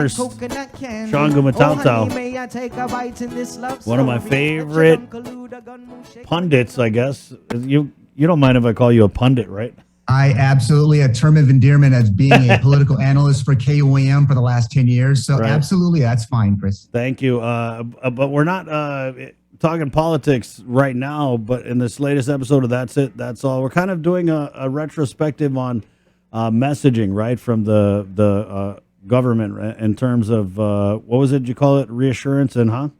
Coconut candy. Shawn Gumataotao. One of my favorite pundits, I guess. You don't mind if I call you a pundit, right? I absolutely, a term of endearment as being a political analyst for KUAM for the last 10 years. So Right. Absolutely, that's fine, Chris. Thank you. But we're not talking politics right now, but in this latest episode of That's It, That's All, we're kind of doing a retrospective on messaging, right, from the government in terms of, what was it you call it, reassurance and,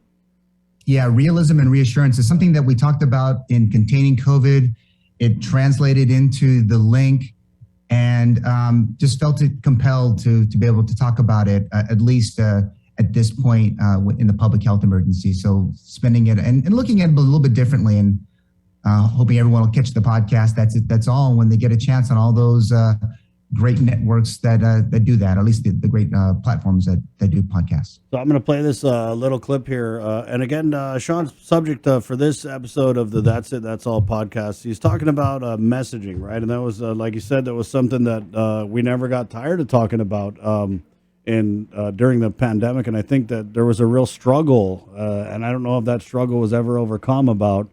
Yeah, realism and reassurance is something that we talked about in containing COVID. It translated into the link and just felt it compelled to be able to talk about it, at least at this point in the public health emergency. So spending it and looking at it a little bit differently and hoping everyone will catch the podcast. That's it. That's all. When they get a chance on all those great networks that do that, at least the great platforms that do podcasts. So I'm going to play this little clip here. And again, Shawn's subject for this episode of the That's It, That's All podcast, he's talking about messaging, right? And that was, like you said, that was something that we never got tired of talking about during the pandemic. And I think that there was a real struggle, and I don't know if that struggle was ever overcome about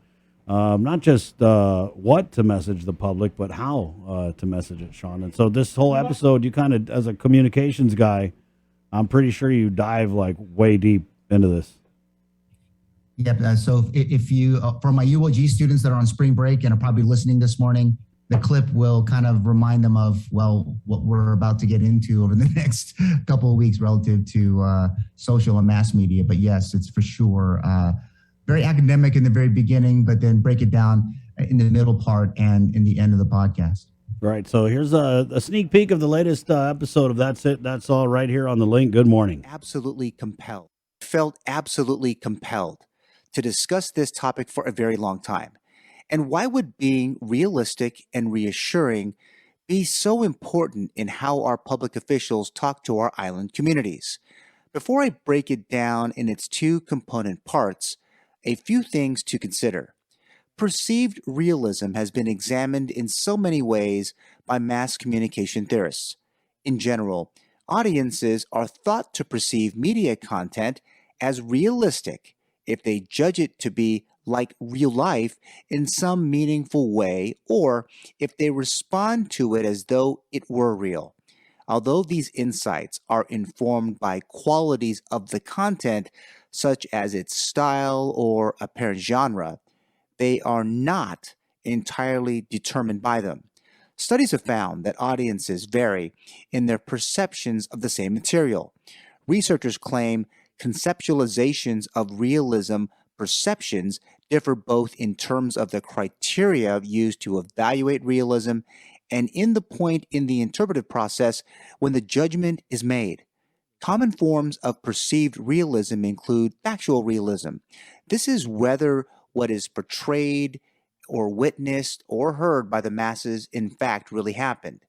not just what to message the public, but how to message it, Shawn. And so this whole episode, you kind of, as a communications guy, I'm pretty sure you dive like way deep into this. Yep. So if you, for my UOG students that are on spring break and are probably listening this morning, the clip will kind of remind them of, well, what we're about to get into over the next couple of weeks relative to social and mass media. But yes, it's for sure very academic in the very beginning, but then break it down in the middle part and in the end of the podcast. Right. So here's a sneak peek of the latest episode of That's It, That's All right here on the link. Good morning. Felt absolutely compelled to discuss this topic for a very long time. And why would being realistic and reassuring be so important in how our public officials talk to our island communities? Before I break it down in its two component parts, a few things to consider. Perceived realism has been examined in so many ways by mass communication theorists. In general, audiences are thought to perceive media content as realistic if they judge it to be like real life in some meaningful way, or if they respond to it as though it were real. Although these insights are informed by qualities of the content, such as its style or apparent genre, they are not entirely determined by them. Studies have found that audiences vary in their perceptions of the same material. Researchers claim conceptualizations of realism perceptions differ both in terms of the criteria used to evaluate realism and in the point in the interpretive process when the judgment is made. Common forms of perceived realism include factual realism. This is whether what is portrayed or witnessed or heard by the masses in fact really happened.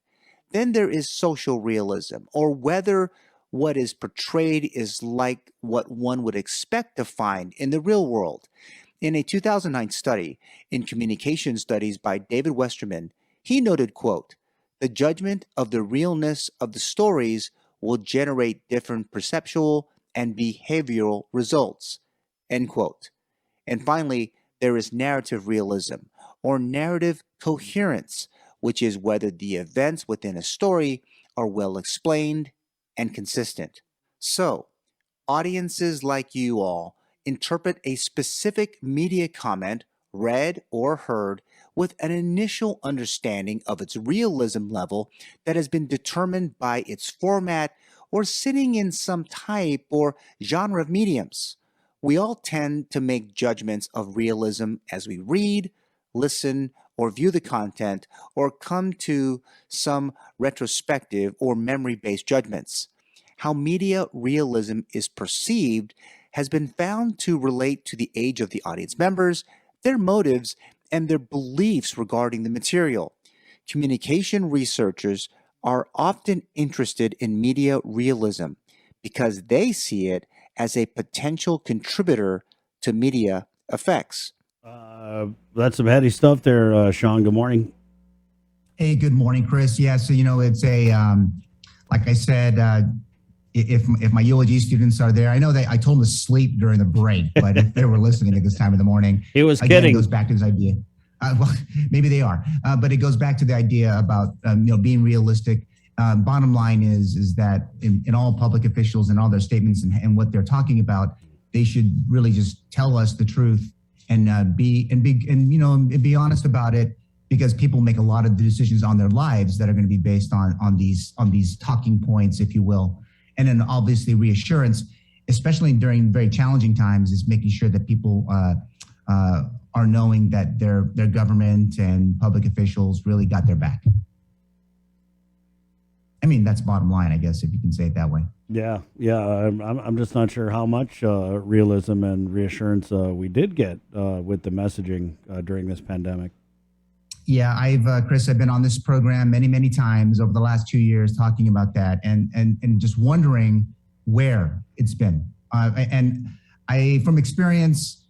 Then there is social realism, or whether what is portrayed is like what one would expect to find in the real world. In a 2009 study in Communication Studies by David Westerman, he noted, quote, "The judgment of the realness of the stories will generate different perceptual and behavioral results," end quote. And finally, there is narrative realism, or narrative coherence, which is whether the events within a story are well explained and consistent. So, audiences like you all interpret a specific media comment, read or heard, with an initial understanding of its realism level that has been determined by its format or sitting in some type or genre of mediums. We all tend to make judgments of realism as we read, listen, or view the content, or come to some retrospective or memory-based judgments. How media realism is perceived has been found to relate to the age of the audience members, their motives, and their beliefs regarding the material. Communication researchers are often interested in media realism because they see it as a potential contributor to media effects. That's some heady stuff there, Shawn. Good morning. Hey, good morning, Chris. Yeah, so, it's a, like I said, if my eulogy students are there, I know I told them to sleep during the break, but if they were listening at this time of the morning, He was again, kidding. it goes back to this idea. Well, maybe they are, but it goes back to the idea about being realistic. Bottom line is that in all public officials and all their statements and what they're talking about, they should really just tell us the truth and be honest about it, because people make a lot of the decisions on their lives that are going to be based on these talking points, if you will. And then obviously reassurance, especially during very challenging times, is making sure that people are knowing that their government and public officials really got their back. I mean, that's bottom line, I guess, if you can say it that way. Yeah. I'm just not sure how much realism and reassurance we did get with the messaging during this pandemic. Yeah, Chris, I've been on this program many times over the last 2 years talking about that and just wondering where it's been. And from experience,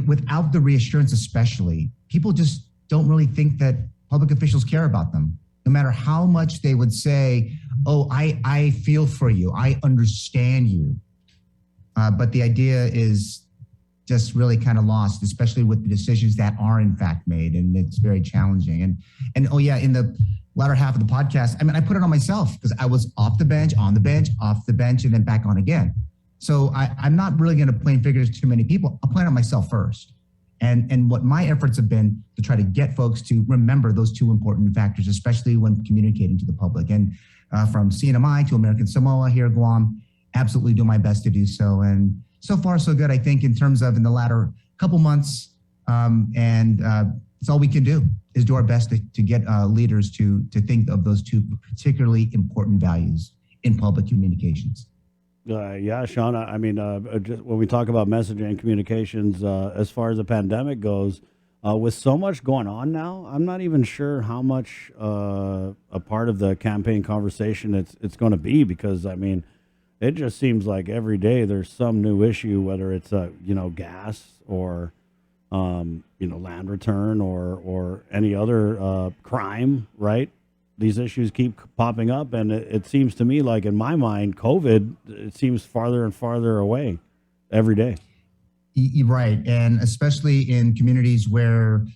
without the reassurance especially, people just don't really think that public officials care about them. No matter how much they would say, oh, I feel for you, I understand you. But the idea is just really kind of lost, especially with the decisions that are in fact made. And it's very challenging. And oh yeah, in the latter half of the podcast, I mean, I put it on myself because I was off the bench, on the bench, off the bench, and then back on again. So I'm not really going to point fingers to too many people. I'll point on myself first. And what my efforts have been to try to get folks to remember those two important factors, especially when communicating to the public. And from CNMI to American Samoa here at Guam, absolutely do my best to do so. And so far, so good, I think, in terms of in the latter couple months. It's all we can do is do our best to get leaders to think of those two particularly important values in public communications. Yeah, Shawn, I mean, just when we talk about messaging and communications, as far as the pandemic goes, with so much going on now, I'm not even sure how much a part of the campaign conversation it's going to be, because, I mean, it just seems like every day there's some new issue, whether it's, gas or, land return or any other crime, right? These issues keep popping up, and it seems to me like, in my mind, COVID, it seems farther and farther away every day. You're right, and especially in communities where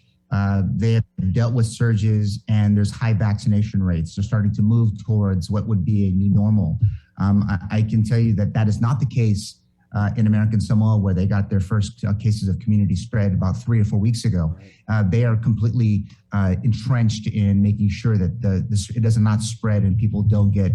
they have dealt with surges and there's high vaccination rates, they're starting to move towards what would be a new normal. I can tell you that is not the case in American Samoa, where they got their first cases of community spread about 3 or 4 weeks ago. They are completely entrenched in making sure that it does not spread and people don't get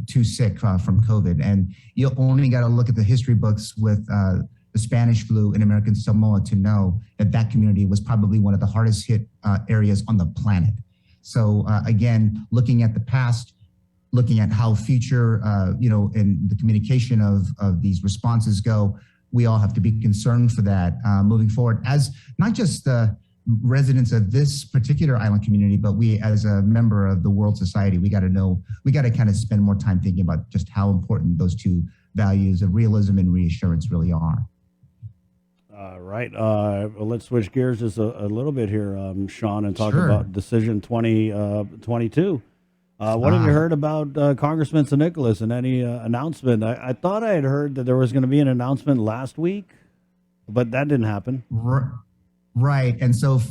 too sick from COVID. And you only got to look at the history books with the Spanish flu in American Samoa to know that community was probably one of the hardest hit areas on the planet. So again, looking at the past, looking at how future, and the communication of these responses go, we all have to be concerned for that moving forward, as not just the residents of this particular island community, but we as a member of the world society, we got to kind of spend more time thinking about just how important those two values of realism and reassurance really are. Right. Well, let's switch gears just a little bit here, Shawn, and talk Sure. about Decision 2022. What have you heard about Congressman St. Nicholas and any announcement? I thought I had heard that there was going to be an announcement last week, but that didn't happen. Right. And so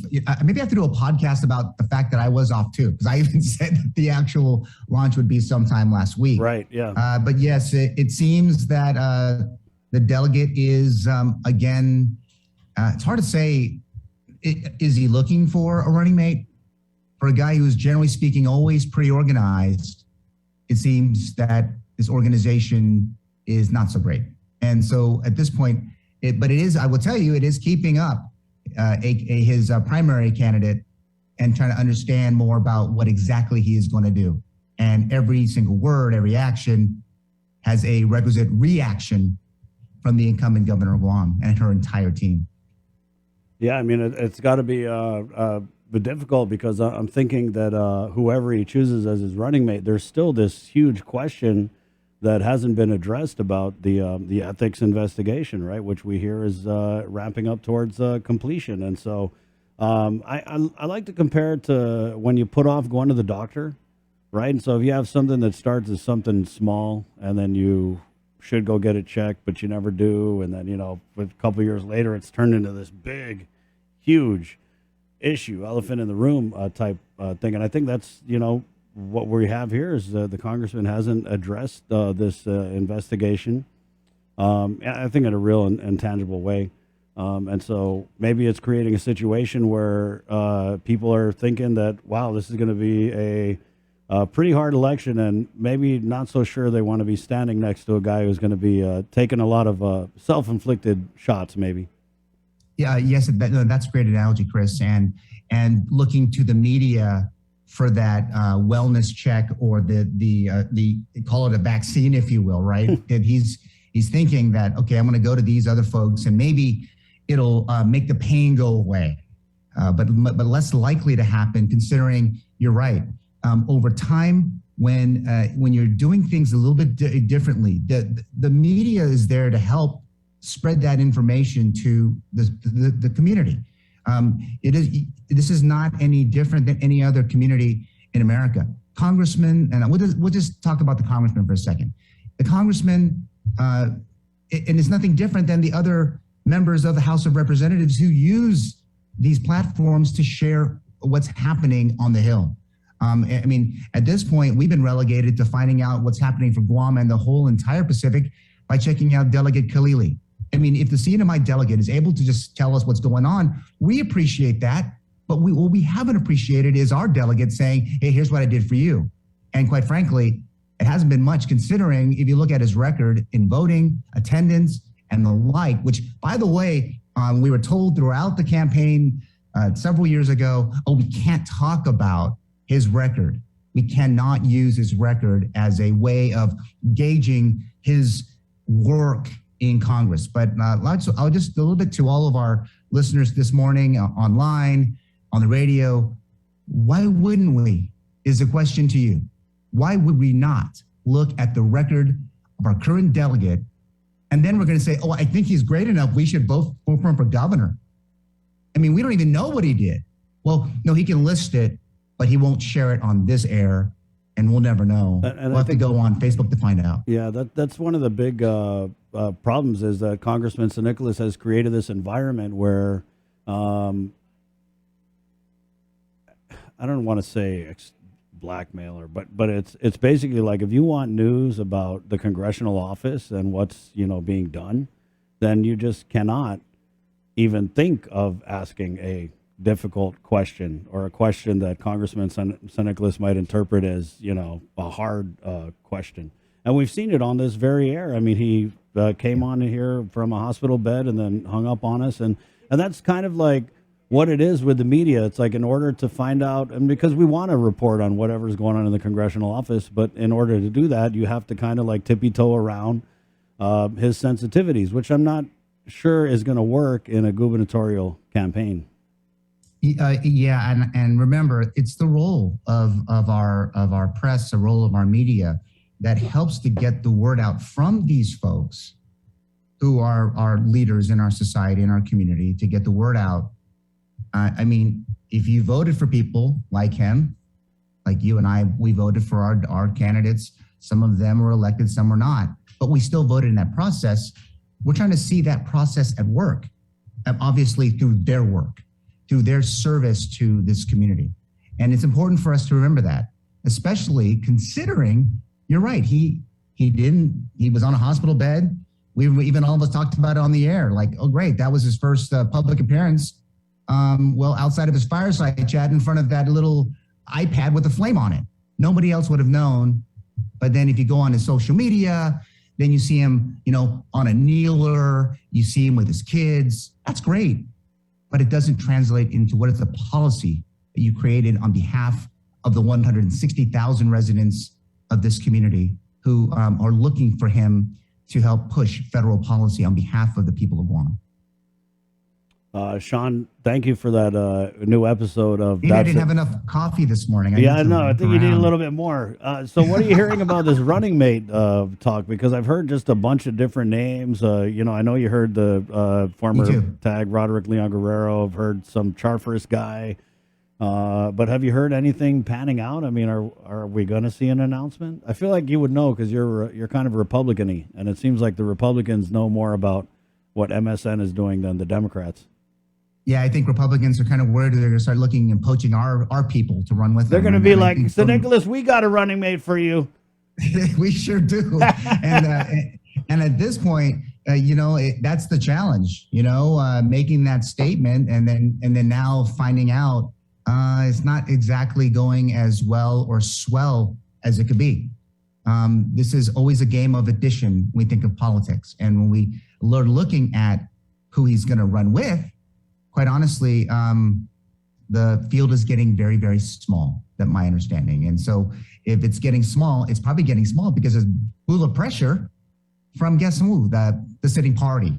maybe I have to do a podcast about the fact that I was off too, because I even said that the actual launch would be sometime last week. Right. Yeah. But yes, it seems that the delegate is, again, it's hard to say, is he looking for a running mate? For a guy who is, generally speaking, always pretty organized, it seems that this organization is not so great. And so at this point, I will tell you, it is keeping up his primary candidate and trying to understand more about what exactly he is going to do. And every single word, every action has a requisite reaction from the incumbent governor of Guam and her entire team. Yeah, I mean, it's got to be difficult, because I'm thinking that whoever he chooses as his running mate, there's still this huge question that hasn't been addressed about the ethics investigation, right? Which we hear is ramping up towards completion. And so I like to compare it to when you put off going to the doctor right? And so if you have something that starts as something small and then you should go get it checked, but you never do, and then a couple of years later, it's turned into this big, huge issue, elephant in the room type thing. And I think that's what we have here is the congressman hasn't addressed this investigation. I think in a real and tangible way. And so maybe it's creating a situation where people are thinking that, wow, this is going to be a pretty hard election, and maybe not so sure they want to be standing next to a guy who's going to be taking a lot of self-inflicted shots, maybe. Yeah, yes, that's a great analogy, Chris. And looking to the media for that wellness check, or the call it a vaccine, if you will, right? That he's thinking that, okay, I'm going to go to these other folks, and maybe it'll make the pain go away, but less likely to happen, considering you're right. Over time, when you're doing things a little bit differently, the media is there to help spread that information to the community. This is not any different than any other community in America. Congressman, and we'll just talk about the congressman for a second. The congressman, and it's nothing different than the other members of the House of Representatives who use these platforms to share what's happening on the Hill. I mean, at this point, we've been relegated to finding out what's happening for Guam and the whole entire Pacific by checking out Delegate Khalili. I mean, if the CNMI delegate is able to just tell us what's going on, we appreciate that. But what we haven't appreciated is our delegate saying, hey, here's what I did for you. And quite frankly, it hasn't been much, considering if you look at his record in voting, attendance, and the like, which, by the way, we were told throughout the campaign several years ago, we can't talk about his record. We cannot use his record as a way of gauging his work in Congress. But I'll just a little bit to all of our listeners this morning, online, on the radio. Why wouldn't we, is the question to you. Why would we not look at the record of our current delegate, and then we're going to say, I think he's great enough, we should vote for him for governor? I mean, we don't even know what he did. Well, no, he can list it, but he won't share it on this air, and we'll never know. And we'll have to go on Facebook to find out. Yeah, that's one of the big problems, is that Congressman San Nicolas has created this environment where I don't want to say blackmailer, but it's basically like, if you want news about the congressional office and what's being done, then you just cannot even think of asking a difficult question, or a question that Congressman San Nicolas might interpret as a hard question. And we've seen it on this very air. I mean, he came on here from a hospital bed and then hung up on us, and that's kind of like what it is with the media. It's like, in order to find out, and because we want to report on whatever's going on in the congressional office, but in order to do that, you have to kind of like tippy-toe around his sensitivities, which I'm not sure is going to work in a gubernatorial campaign. Yeah, and remember, it's the role of our press, the role of our media, that helps to get the word out from these folks who are our leaders in our society, in our community, to get the word out. I mean, if you voted for people like him, like you and I, we voted for our candidates. Some of them were elected, some were not, but we still voted in that process. We're trying to see that process at work, obviously through their work, through their service to this community. And it's important for us to remember that, especially considering, you're right, he was on a hospital bed. We even all of us talked about it on the air, like, oh, great, that was his first public appearance. Well, outside of his fireside chat in front of that little iPad with a flame on it. Nobody else would have known. But then if you go on his social media, then you see him, on a kneeler, you see him with his kids. That's great. But it doesn't translate into what is the policy that you created on behalf of the 160,000 residents of this community who are looking for him to help push federal policy on behalf of the people of Guam. Shawn, thank you for that new episode of. I didn't have enough coffee this morning. I know. I think you need a little bit more. So, what are you hearing about this running mate talk? Because I've heard just a bunch of different names. I know you heard the former tag Roderick Leon Guerrero. I've heard some Charfers guy. But have you heard anything panning out? I mean, are we going to see an announcement? I feel like you would know because you're kind of Republican-y, and it seems like the Republicans know more about what MSN is doing than the Democrats. Yeah, I think Republicans are kind of worried they're going to start looking and poaching our people to run with them. They're going to be like, so Nicholas, we got a running mate for you. We sure do. And at this point, that's the challenge, making that statement and then now finding out it's not exactly going as well or swell as it could be. This is always a game of addition when we think of politics. And when we are looking at who he's going to run with, quite honestly, the field is getting very, very small, that's my understanding. And so if it's getting small, it's probably getting small because there's a little pressure from guess who, the sitting party.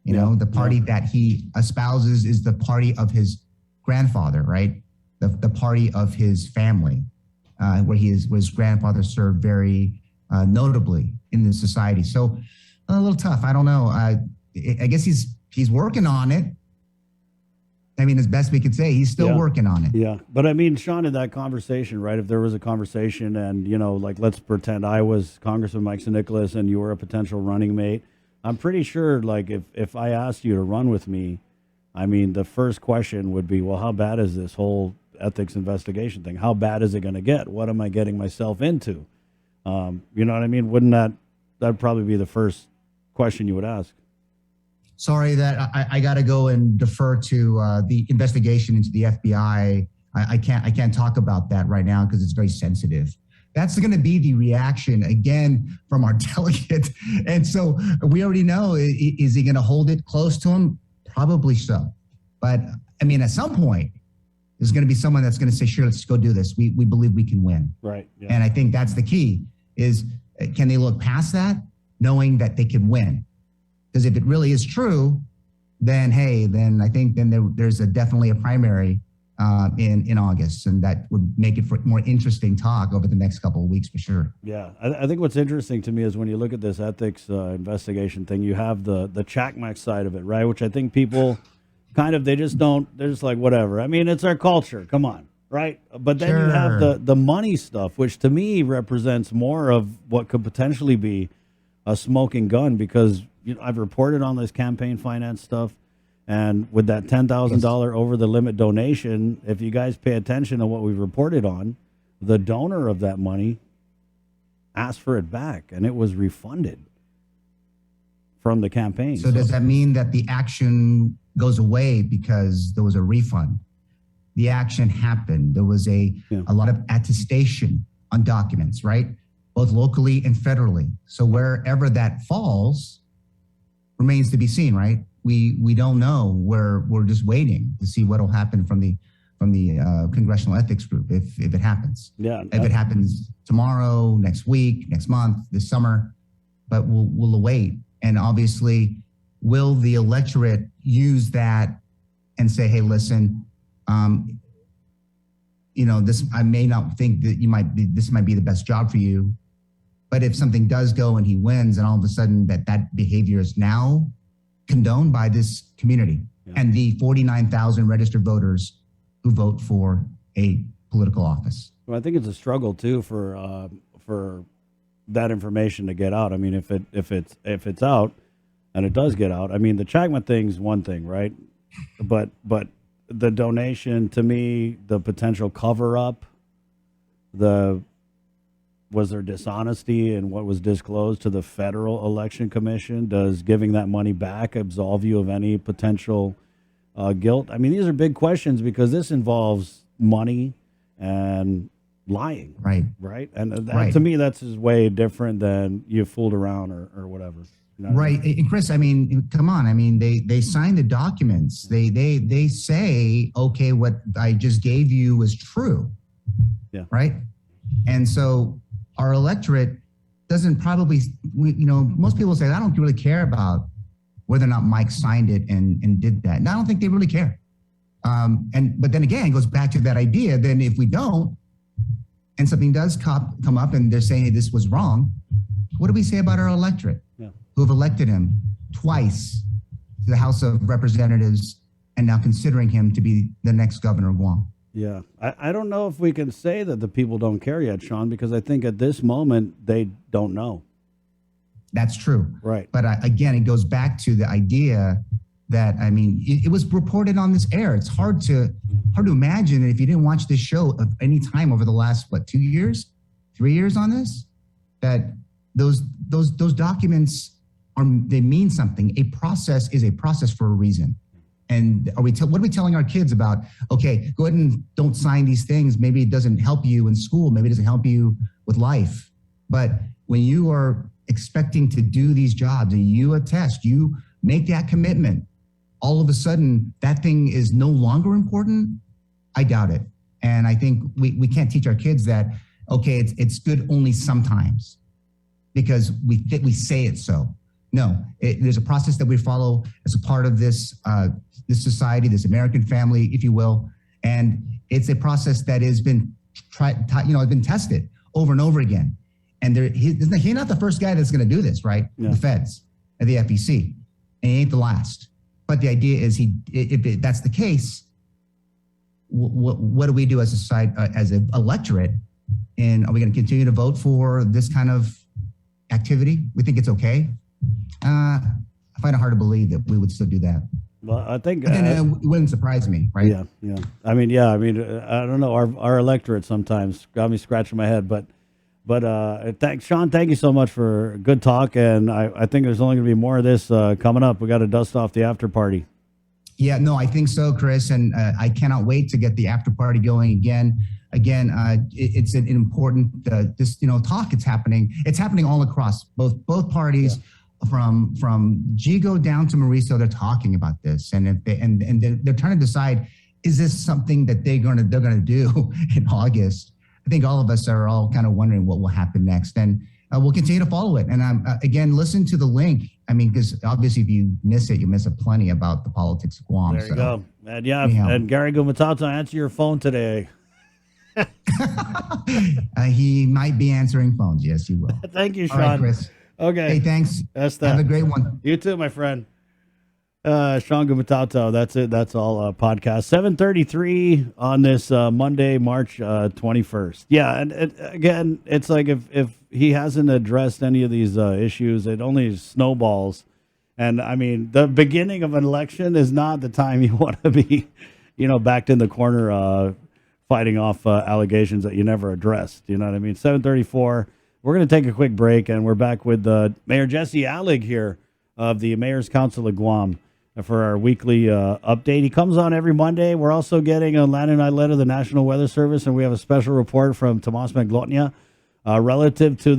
The party that he espouses is the party of his grandfather, right? The party of his family, where his grandfather served very notably in the society. So a little tough. I don't know. I guess he's working on it. I mean, as best we could say, he's still working on it. Yeah. But I mean, Shawn, in that conversation, right, if there was a conversation and, like let's pretend I was Congressman Mike Nicholas and you were a potential running mate, I'm pretty sure, like, if I asked you to run with me, I mean, the first question would be, well, how bad is this whole ethics investigation thing? How bad is it going to get? What am I getting myself into? You know what I mean? Wouldn't that'd probably be the first question you would ask? Sorry that I got to go and defer to the investigation into the FBI. I can't talk about that right now because it's very sensitive. That's going to be the reaction again from our delegate. And so we already know, is he going to hold it close to him? Probably so. But I mean, at some point, there's going to be someone that's going to say, sure, let's go do this. We believe we can win. Right. Yeah. And I think that's the key is, can they look past that knowing that they can win? Because if it really is true, then I think there's definitely a primary in August, and that would make it for more interesting talk over the next couple of weeks for sure. Yeah, I think what's interesting to me is when you look at this ethics investigation thing, you have the Chakmak side of it, right? Which I think people they're just like, whatever. I mean, it's our culture. Come on, right? But then you have the money stuff, which to me represents more of what could potentially be a smoking gun, because I've reported on this campaign finance stuff, and with that $10,000 over the limit donation, if you guys pay attention to what we've reported on, the donor of that money asked for it back, and it was refunded from the campaign. So does that mean that the action goes away because there was a refund? The action happened. There was a lot of attestation on documents, right? Both locally and federally. So wherever that falls remains to be seen, right? We don't know. We're just waiting to see what will happen from the Congressional Ethics Group if it happens. Yeah. If it happens tomorrow, next week, next month, this summer, but we'll await. And obviously, will the electorate use that and say, hey, listen, this, I may not think that this might be the best job for you. But if something does go and he wins, and all of a sudden that behavior is now condoned by this community and the 49,000 registered voters who vote for a political office. Well, I think it's a struggle too for that information to get out. I mean, if it's out and it does get out, I mean, the Chakma thing's one thing, right? But the donation, to me, the potential cover up, was there dishonesty in what was disclosed to the Federal Election Commission? Does giving that money back absolve you of any potential guilt? I mean, these are big questions because this involves money and lying. Right. And that, to me, that's just way different than you fooled around or whatever. Right. And Chris, I mean, come on. I mean, they signed the documents. They say, okay, what I just gave you was true. Yeah. Right. And so our electorate doesn't probably, most people say, I don't really care about whether or not Mike signed it and did that. And I don't think they really care. But then again, it goes back to that idea. Then if we don't, and something does come up and they're saying, hey, this was wrong, what do we say about our electorate who have elected him twice to the House of Representatives and now considering him to be the next governor of Guam? Yeah. I don't know if we can say that the people don't care yet, Sean, because I think at this moment they don't know. That's true. Right. But again, it goes back to the idea that, I mean, it was reported on this air. It's hard to imagine that if you didn't watch this show of any time over the last, 2 years, 3 years on this, that those documents they mean something. A process is a process for a reason. And what are we telling our kids about? Okay, go ahead and don't sign these things. Maybe it doesn't help you in school. Maybe it doesn't help you with life. But when you are expecting to do these jobs and you attest, you make that commitment, all of a sudden that thing is no longer important. I doubt it. And I think we can't teach our kids that, okay, it's good only sometimes because we say it so. No, there's a process that we follow as a part of this society, this American family, if you will, and it's a process that has been been tested over and over again. And he's not the first guy that's going to do this, right? Yeah. The feds and the FEC, and he ain't the last. But the idea is, if that's the case, what do we do as a society, as an electorate? And are we going to continue to vote for this kind of activity? We think it's okay. I find it hard to believe that we would still do that. Well, I think it wouldn't surprise me, right? Yeah. I mean, I don't know. Our electorate sometimes got me scratching my head, but thanks, Sean. Thank you so much for a good talk, and I think there's only going to be more of this coming up. We got to dust off the after party. Yeah, no, I think so, Chris, and I cannot wait to get the after party going again. It's an important talk. It's happening. It's happening all across both parties. Yeah. From Gigo down to Mauricio, they're talking about this, and if they're trying to decide, is this something that they're gonna do in August? I think all of us are all kind of wondering what will happen next, and we'll continue to follow it. And again, listen to the link. I mean, because obviously, if you miss it, you miss it plenty about the politics of Guam. There you go. And and Gary Gumataotao, answer your phone today. He might be answering phones. Yes, he will. Thank you, Sean. All right, Chris. Okay. Hey, thanks. That's that. Have a great one. You too, my friend. Shawn Gumataotao. That's it. That's all. Podcast 7:33 on this Monday, March 21st. Yeah, and again, it's like if he hasn't addressed any of these issues, it only snowballs. And I mean, the beginning of an election is not the time you want to be, backed in the corner, fighting off allegations that you never addressed. You know what I mean? 7:34. We're going to take a quick break, and we're back with Mayor Jesse Allig here of the Mayor's Council of Guam for our weekly update. He comes on every Monday. We're also getting a Landon Ilet of the National Weather Service, and we have a special report from Tomas Maglotnia relative to